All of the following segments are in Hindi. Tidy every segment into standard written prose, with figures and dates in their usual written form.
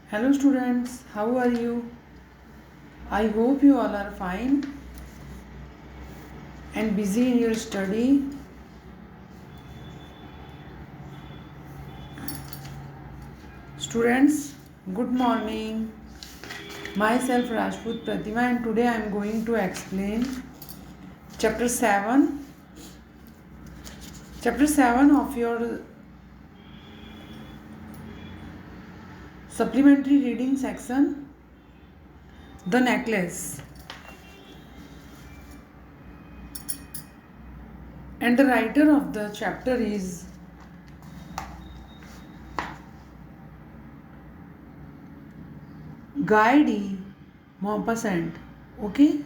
Hello students, how are you? I hope you all are fine and busy in your study. Students, good morning. Myself Rajput Pratima and today I am going to explain chapter 7. Chapter 7 of your supplementary reading section, The Necklace. And the writer of the chapter is Guy de Maupassant. Okay?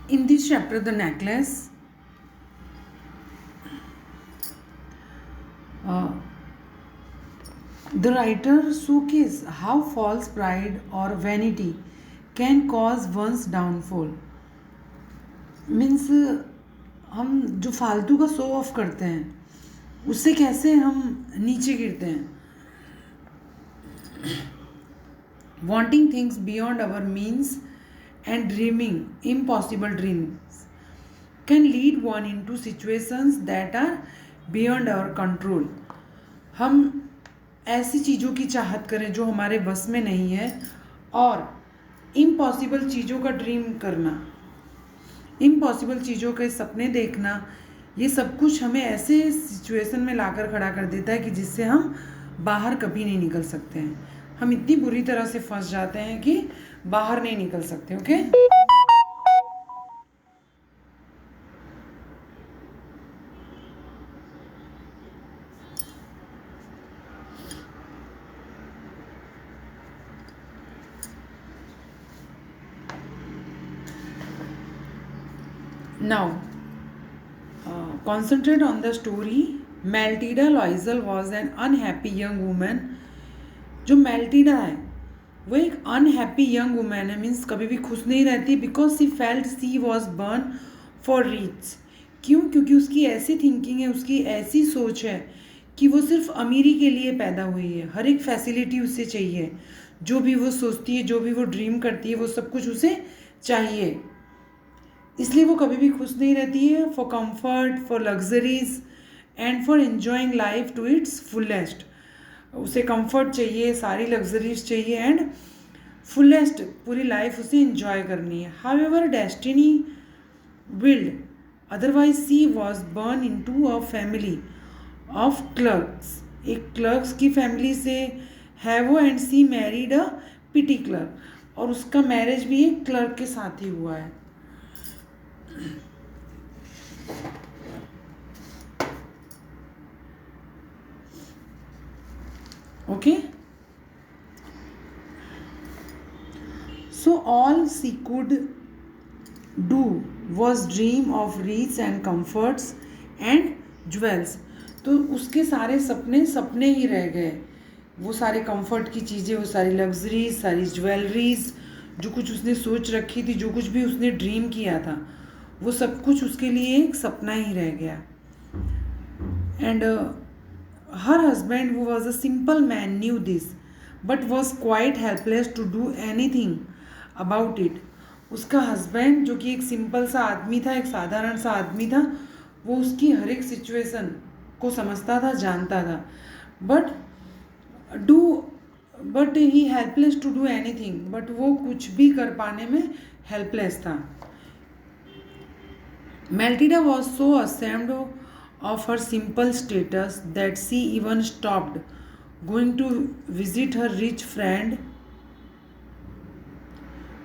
In this chapter, The Necklace, the writer showcases how false pride or vanity can cause one's downfall. Means हम जो फालतू का शो ऑफ करते हैं उससे कैसे हम नीचे गिरते हैं. Wanting things beyond our means and dreaming impossible dreams can lead one into situations that are beyond our control. हम ऐसी चीज़ों की चाहत करें जो हमारे बस में नहीं है और इम्पॉसिबल चीज़ों का ड्रीम करना, इम्पॉसिबल चीज़ों के सपने देखना, ये सब कुछ हमें ऐसे सिचुएशन में लाकर खड़ा कर देता है कि जिससे हम बाहर कभी नहीं निकल सकते हैं. हम इतनी बुरी तरह से फंस जाते हैं कि बाहर नहीं निकल सकते. Okay Now, concentrate on the story. Matilda Loisel was an unhappy young woman. जो मेल्टिडा है वो एक अनहैप्पी यंग वुमेन है, मीन्स कभी भी खुश नहीं रहती. Because she felt she was born for rich. क्यों? क्योंकि उसकी ऐसी थिंकिंग है, उसकी ऐसी सोच है कि वो सिर्फ अमीरी के लिए पैदा हुई है. हर एक फैसिलिटी उसे चाहिए, जो भी वो सोचती है, जो भी वो ड्रीम करती है, वो सब कुछ उसे चाहिए. इसलिए वो कभी भी खुश नहीं रहती है. For comfort, for luxuries and for enjoying life to its fullest. उसे कंफर्ट चाहिए, सारी लग्जरीज चाहिए एंड फुलेस्ट पूरी लाइफ उसे एंजॉय करनी है. However destiny willed otherwise she was born into a family of clerks. एक क्लर्क्स की फैमिली से है वो and she married a petty clerk. और उसका मैरिज भी एक क्लर्क के साथ ही हुआ है. Okay, so all she could do was dream of riches and comforts and jewels. तो उसके सारे सपने सपने ही रह गए. वो सारे कंफर्ट की चीज़ें, वो सारी लग्जरीज, सारी ज्वेलरीज, जो कुछ उसने सोच रखी थी, जो कुछ भी उसने ड्रीम किया था, वो सब कुछ उसके लिए एक सपना ही रह गया. And her husband, who was a simple man, knew this but was quite helpless to do anything about it. उसका हस्बैंड जो कि एक सिंपल सा आदमी था, एक साधारण सा आदमी था, वो उसकी हर एक सिचुएशन को समझता था, जानता था, but he helpless to do anything. But वो कुछ भी कर पाने में हेल्पलेस था. Matilda was so ashamed of her simple status that she even stopped going to visit her rich friend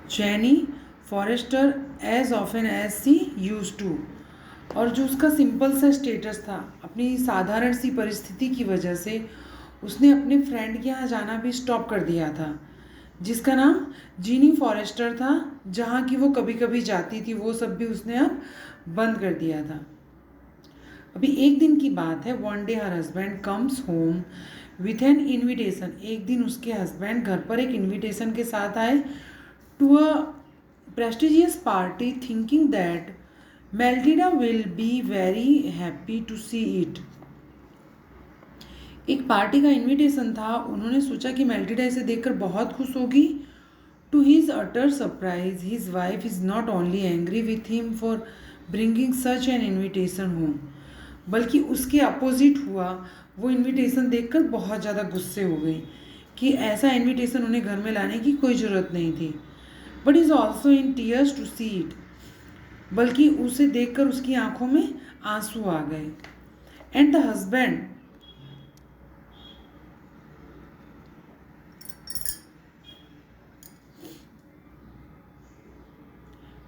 Jenny Forrester as often as she used to. और जो उसका सिंपल सा स्टेटस था, अपनी साधारण सी परिस्थिति की वजह से उसने अपने फ्रेंड के यहाँ जाना भी स्टॉप कर दिया था, जिसका नाम जीनी फॉरेस्टर था. जहाँ की वो कभी कभी जाती थी, वो सब भी उसने अब बंद कर दिया था. अभी एक दिन की बात है. One day her husband comes home with an invitation. एक दिन उसके हस्बैंड घर पर एक इन्विटेशन के साथ आए to a prestigious party, thinking that Matilda will be very happy to see it. एक पार्टी का इनविटेशन था। उन्होंने सोचा कि मेल्टिडा इसे देखकर बहुत खुश होगी। To his utter surprise his wife is not only angry with him for bringing such an invitation home, बल्कि उसके अपोजिट हुआ। वो इनविटेशन देखकर बहुत ज़्यादा गुस्से हो गई कि ऐसा इनविटेशन उन्हें घर में लाने की कोई ज़रूरत नहीं थी। But is also in tears to see it, बल्कि उसे देखकर उसकी आंखों में आंसू आ गए। And the husband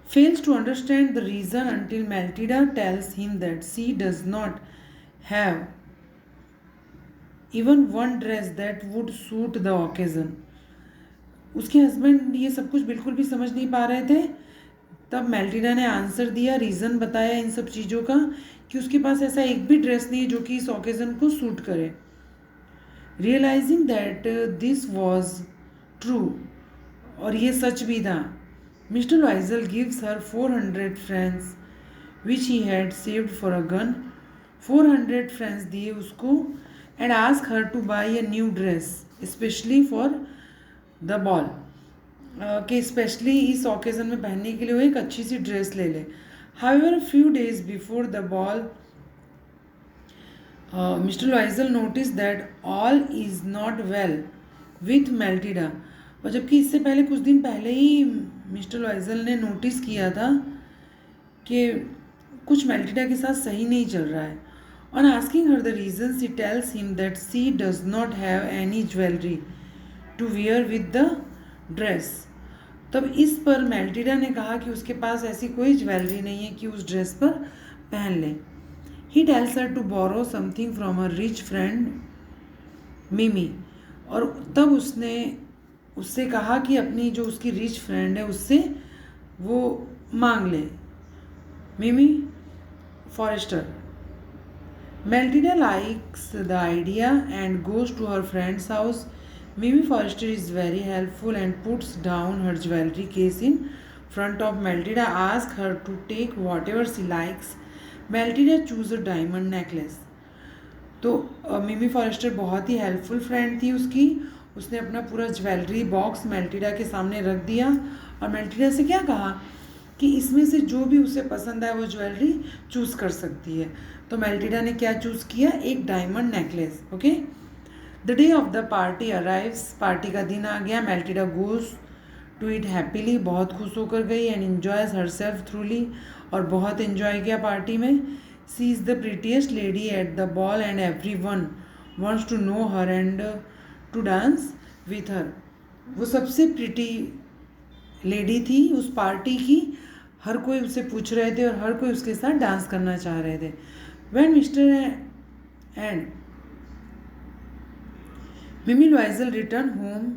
fails to understand the reason until Maltida tells him that she does not have even one dress that would suit the occasion. उसके हस्बैंड ये सब कुछ बिल्कुल भी समझ नहीं पा रहे थे। तब मेल्टिडा ने आंसर दिया, रीज़न बताया इन सब चीज़ों का, कि उसके पास ऐसा एक भी ड्रेस नहीं है जो कि इस ओकेज़न को सूट करे। Realizing that this was true, और ये सच भी था, Mister Loisel gives her 400 francs which he had saved for a gun. 400 francs दिए उसको। And ask her to buy a new dress specially for the ball, कि स्पेशली इस ओकेज़न में पहनने के लिए वो एक अच्छी सी ड्रेस ले ले। However few days before the ball mister Loisel notice that all is not well with Matilda. और जबकि इससे पहले कुछ दिन पहले ही मिस्टर लॉइजल ने नोटिस किया था कि कुछ मेल्टिडा के साथ सही नहीं चल रहा है। On asking her the reason she tells him that she does not have any jewellery to wear with the dress. तब इस पर मेल्टिडा ने कहा कि उसके पास ऐसी कोई ज्वेलरी नहीं है कि उस ड्रेस पर पहन ले। He tells her to borrow something from a rich friend Mimi, और तब उसने उससे कहा कि अपनी जो उसकी रिच फ्रेंड है उससे वो मांग ले, Mimi Forrester. Matilda likes the idea and goes to her friend's house. Mimi Forrester is very helpful and puts down her jewelry case in front of Meltida. Asks her to take whatever she likes. Meltida choose a diamond necklace. तो मिमी फॉरेस्टर बहुत ही हेल्पफुल फ्रेंड थी उसकी। उसने अपना पूरा ज्वेलरी बॉक्स मेल्टिडा के सामने रख दिया और मेल्टिडा से क्या कहा कि इसमें से जो भी उसे पसंद आए वो ज्वेलरी चूज़ कर सकती है। तो मेल्टिडा ने क्या चूज़ किया, एक diamond necklace. Okay, the day of the party arrives. Party का दिन आ गया। Matilda goes to it happily, बहुत खुश होकर गई। And enjoys herself thoroughly, और बहुत इन्जॉय किया पार्टी में। She is the prettiest lady at the ball and everyone wants to know her and to dance with her. वो सबसे प्रिटी लेडी थी उस पार्टी की। हर कोई उससे पूछ रहे थे और हर कोई उसके साथ डांस करना चाह रहे थे। व्हेन मिस्टर एंड मिमी लॉइजल return home,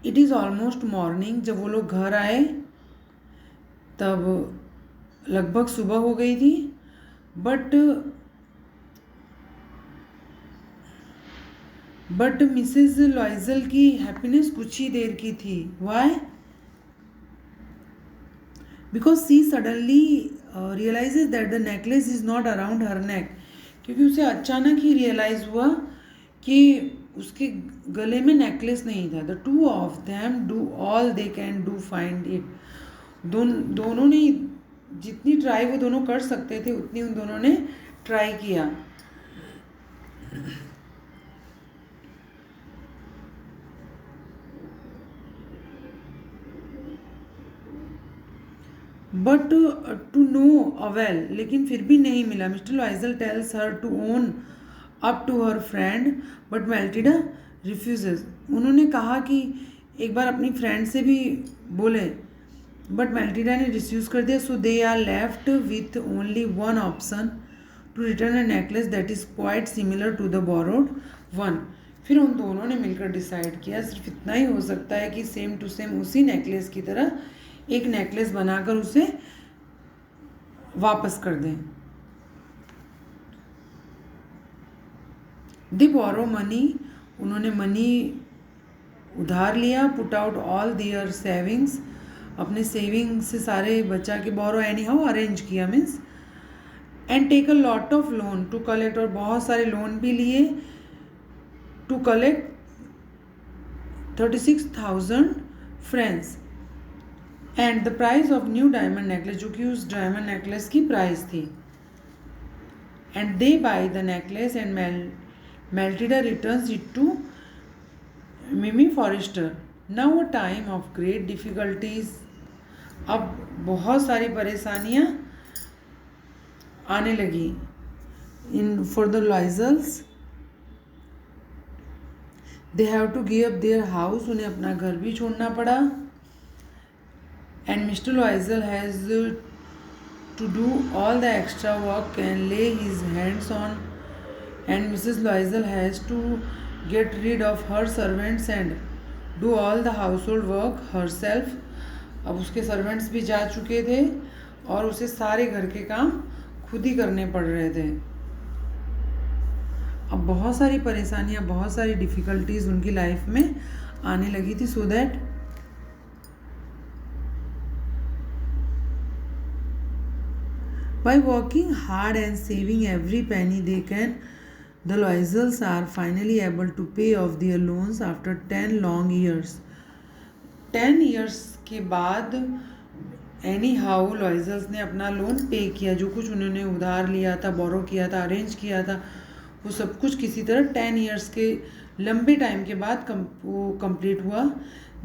it is almost morning. जब वो लोग घर आए तब लगभग सुबह हो गई थी। बट मिसेज लॉइजल की हैप्पीनेस कुछ ही देर की थी। Why? Because she suddenly realises that the necklace is not around her neck. क्योंकि उसे अचानक ही रियलाइज़ हुआ कि उसके गले में नेकलेस नहीं था। The two of them do all they can do find it. दोनों ने जितनी ट्राई वो दोनों कर सकते थे उतनी उन दोनों ने ट्राई किया। बट टू नो अवेल, लेकिन फिर भी नहीं मिला। Mister Loisel tells her to own up to her friend but Matilda refuses. उन्होंने कहा कि एक बार अपनी फ्रेंड से भी बोले, बट मेल्टिडा ने रिफ्यूज़ कर दिया। So they are left with only one option to return a necklace that is quite similar to the borrowed one. फिर उन दोनों ने मिलकर डिसाइड किया सिर्फ इतना ही हो सकता है कि सेम टू सेम उसी नेकलेस की तरह एक नेकलेस बनाकर उसे वापस कर दें। दे बोरो मनी, उन्होंने मनी उधार लिया। Put out all their savings, अपने सेविंग से सारे बचा के, बोरो एनी हाउ अरेंज किया means. And take a lot of loan to collect, और बहुत सारे लोन भी लिए to collect 36,000 francs and the price of new diamond necklace, जो कि उस डायमंड नेकलेस की प्राइस थी. And they buy the necklace and Matilda returns it to Mimi Forrester. Now a time of great difficulties. अब बहुत सारी परेशानियाँ आने लगी. For the Loisels, they have to give up their house. उन्हें अपना घर भी छोड़ना पड़ा. And Mr. Loisel has to do all the extra work and lay his hands on. And Mrs. Loisel has to get rid of her servants and do all the household work herself. अब उसके सर्वेंट्स भी जा चुके थे और उसे सारे घर के काम खुद ही करने पड़ रहे थे. अब बहुत सारी परेशानियाँ, बहुत सारी डिफ़िकल्टीज़ उनकी लाइफ में आने लगी थी. So that by working hard and saving every penny they can, the Loisels are finally able to pay off their loans after 10 long years. 10 years के बाद एनी हाउ लॉइजल्स ने अपना लोन पे किया. जो कुछ उन्होंने उधार लिया था, बोरो किया था, अरेंज किया था, वो सब कुछ किसी तरह 10 years के लंबे टाइम के बाद वो कंप्लीट हुआ.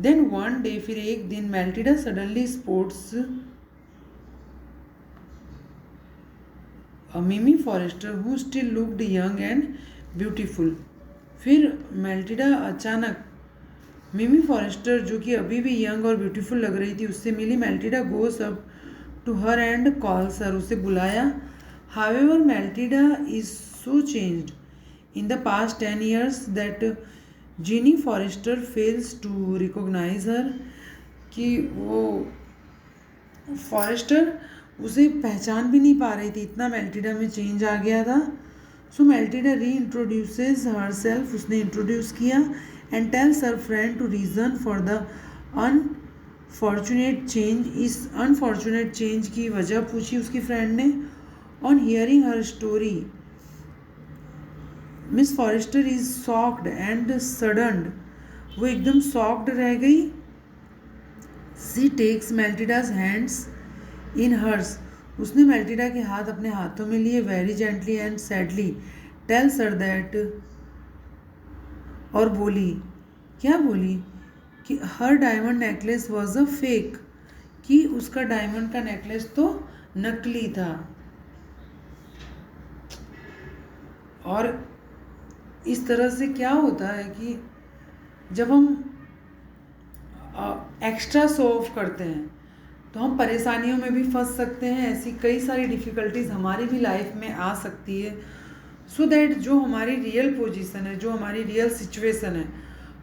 देन वन डे, फिर एक दिन, Matilda suddenly spots Mimi Forestier who still looked young and beautiful. फिर मैटिल्डा अचानक मिमी फॉरेस्टर, जो कि अभी भी यंग और ब्यूटीफुल लग रही थी, उससे मिली. Matilda goes up to her and calls her, उसे बुलाया. However Matilda is so changed in the past 10 years that Jeanne Forrester fails to recognise her, कि वो फॉरेस्टर उसे पहचान भी नहीं पा रही थी, इतना मैटिल्डा में चेंज आ गया था. So Matilda re introduces herself, उसने इंट्रोड्यूस किया. And tells her friend the reason for the unfortunate change. इस अनफॉर्चुनेट चेंज की वजह पूछी उसकी फ्रेंड ने. On hearing her story, miss Forrester is shocked and stunned. वो एकदम शॉक्ड रह गई. She takes Matilda's hands in hers, उसने मैटिल्डा के हाथ अपने हाथों में लिए. Very gently and sadly tells her that, और बोली, क्या बोली, कि her diamond necklace was a fake, कि उसका डायमंड का नेकलेस तो नकली था. और इस तरह से क्या होता है कि जब हम एक्स्ट्रा शो ऑफ करते हैं तो हम परेशानियों में भी फंस सकते हैं. ऐसी कई सारी डिफ़िकल्टीज़ हमारी भी लाइफ में आ सकती है. सो दैट जो हमारी रियल पोजीशन है, जो हमारी रियल सिचुएशन है,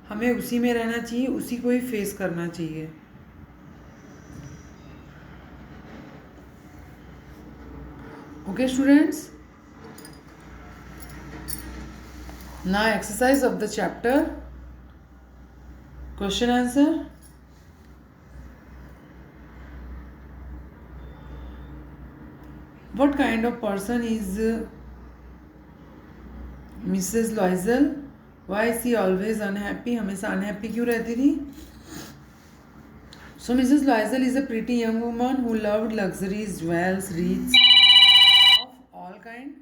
हमें उसी में रहना चाहिए, उसी को ही फेस करना चाहिए. Okay students, now exercise of the chapter, question answer. What kind of person is Mrs. Loisel? Why is she always unhappy? हमेशा unhappy क्यों रहती थी? So Mrs. Loisel is a pretty young woman who loved luxuries, jewels, wreaths of all kind.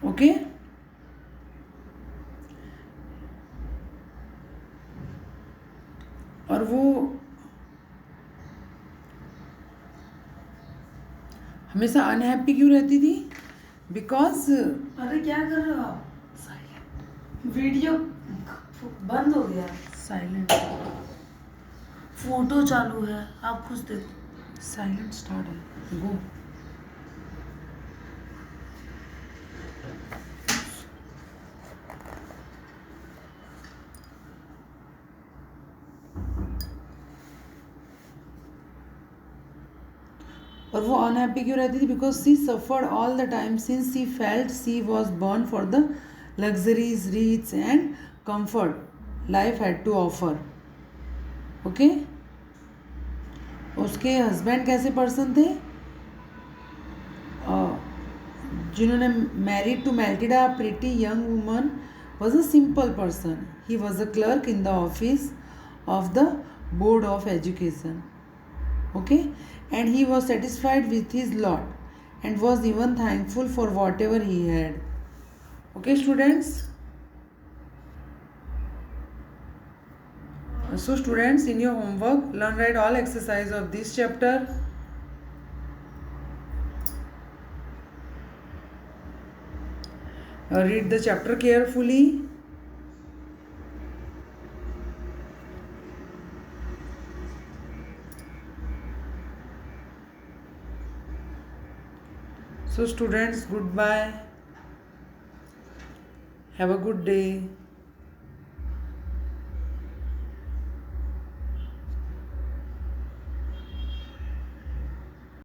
Okay. और वो हमेशा अनहैप्पी क्यों रहती थी? बिकॉज, अरे क्या कर रहे हो आप? वीडियो बंद हो गया. साइलेंट, फोटो चालू है, आप खुद देखो. साइलेंट स्टार्ट है. गो. और वो अनहैप्पी क्यों रहती थी? Because she suffered all the time since she felt she was born for the luxuries, rich and comfort life had to offer. Okay. उसके हस्बैंड कैसे पर्सन थे? जिन्होंने married to Matilda, a pretty young woman, was a simple person. He was a clerk in the office of the Board of Education. Okay, and he was satisfied with his lot and was even thankful for whatever he had. Okay, students. So students, in your homework, learn write all exercise of this chapter. Read the chapter carefully. So students, goodbye. Have a good day.